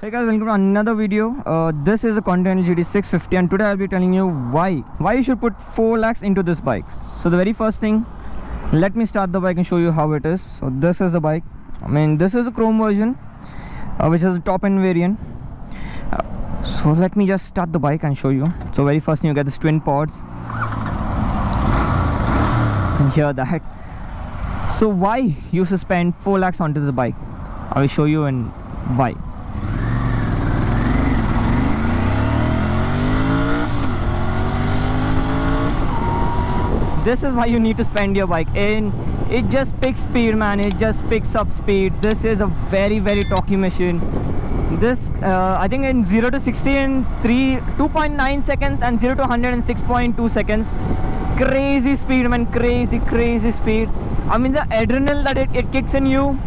Hey guys, welcome to another video. This is a Continental GT650 and today I'll be telling you why you should put 4 lakhs into this bike. So the very first thing, let me start the bike and show you how it is. So this is the bike. I mean, this is the chrome version, which is the top end variant. So let me just start the bike and show you. So very first thing, you get this twin pods. You can hear that. So why you should spend 4 lakhs onto this bike? I will show you and why. This is why you need to spend your bike in. It just picks speed, man. It just picks up speed. This is a very torquey machine. This I think in 0 to 60 in 2.9 seconds and 0 to 100 in 6.2 seconds. Crazy speed, man. Crazy speed. I mean, the adrenaline that it kicks in you,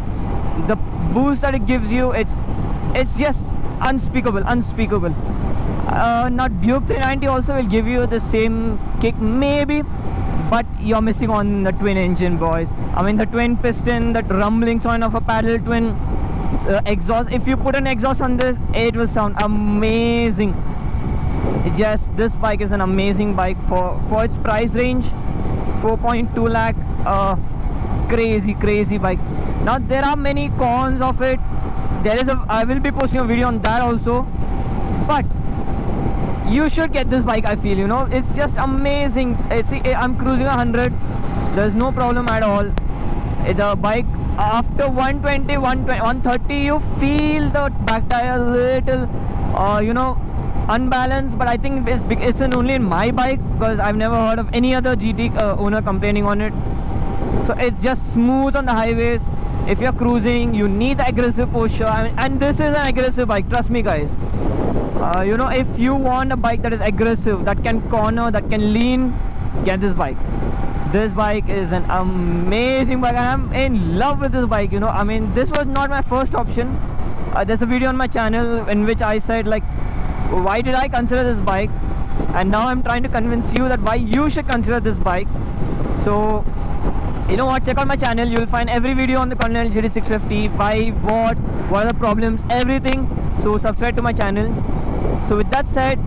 the boost that it gives you, it's just unspeakable. Not Buick 390 also will give you the same kick maybe, but you're missing on the twin engine, boys. I mean, the twin piston, that rumbling sound of a parallel twin exhaust. If you put an exhaust on this, it will sound amazing. This bike is an amazing bike for its price range. 4.2 lakh. Crazy bike. Now there are many cons of it. I will be posting a video on that also, but you should get this bike. I feel, it's just amazing. I'm cruising 100, there's no problem at all. The bike after 120 130 you feel the back tire a little unbalanced, but I think it's only in my bike, because I've never heard of any other GT owner complaining on it. So it's just smooth on the highways. If you're cruising, you need the aggressive posture. And this is an aggressive bike, trust me guys. If you want a bike that is aggressive, that can corner, that can lean, get this bike. This bike is an amazing bike. I'm in love with this bike. I mean, this was not my first option. There's a video on my channel in which I said, like, why did I consider this bike? And now I'm trying to convince you that why you should consider this bike. So you know what, check out my channel. You'll find every video on the Continental GT650, why, what are the problems, everything. So subscribe to my channel. So with that said,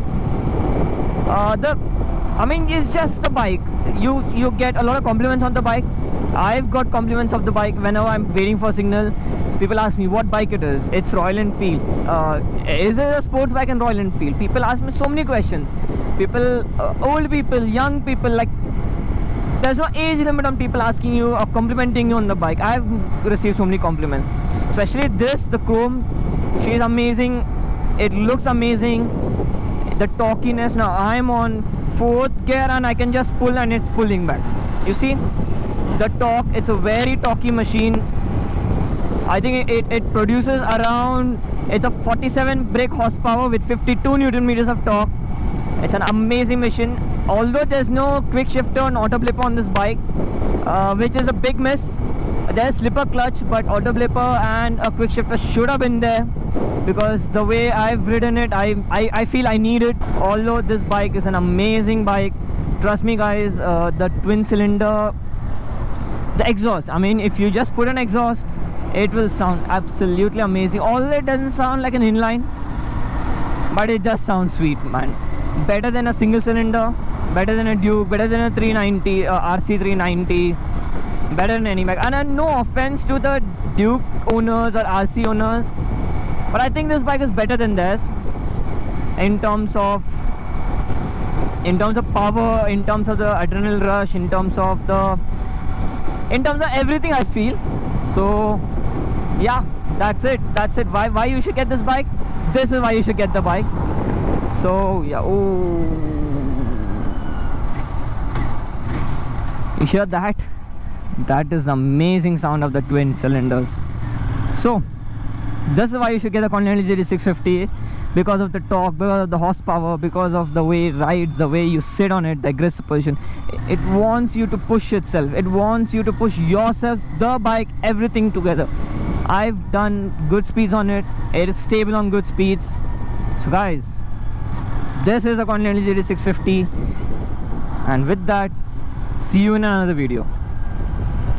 it's just the bike. You get a lot of compliments on the bike. I've got compliments of the bike whenever I'm waiting for signal. People ask me what bike it is. It's Royal Enfield. Is it a sports bike in Royal Enfield? People ask me so many questions. People, old people, young people, like, there's no age limit on people asking you or complimenting you on the bike. I've received so many compliments, especially the chrome. She's amazing. It looks amazing. The torquiness. Now I'm on 4th gear and I can just pull and it's pulling back. You see the torque. It's a very torquey machine. I think it produces around, it's a 47 brake horsepower with 52 Newton meters of torque. It's an amazing machine. Although there's no quick shifter and auto blipper on this bike, which is a big miss. There's slipper clutch, but auto blipper and a quick shifter should have been there, because the way I've ridden it, I feel I need it. Although this bike is an amazing bike, trust me guys. The twin cylinder, the exhaust, I mean, if you just put an exhaust, it will sound absolutely amazing. Although it doesn't sound like an inline, but it just sounds sweet, man. Better than a single cylinder, better than a Duke, better than a 390, RC390, better than any bike. And no offense to the Duke owners or RC owners, but I think this bike is better than theirs in terms of power, in terms of the adrenaline rush, in terms of everything, I feel. So yeah, that's it. Why you should get this bike? This is why you should get the bike. So yeah, you hear that? That is the amazing sound of the twin cylinders. So this is why you should get the Continental GT650, because of the torque, because of the horsepower, because of the way it rides, the way you sit on it, the aggressive position. It wants you to push itself. It wants you to push yourself, the bike, everything together. I've done good speeds on it. It is stable on good speeds. So guys, this is a Continental GT650, and with that, see you in another video.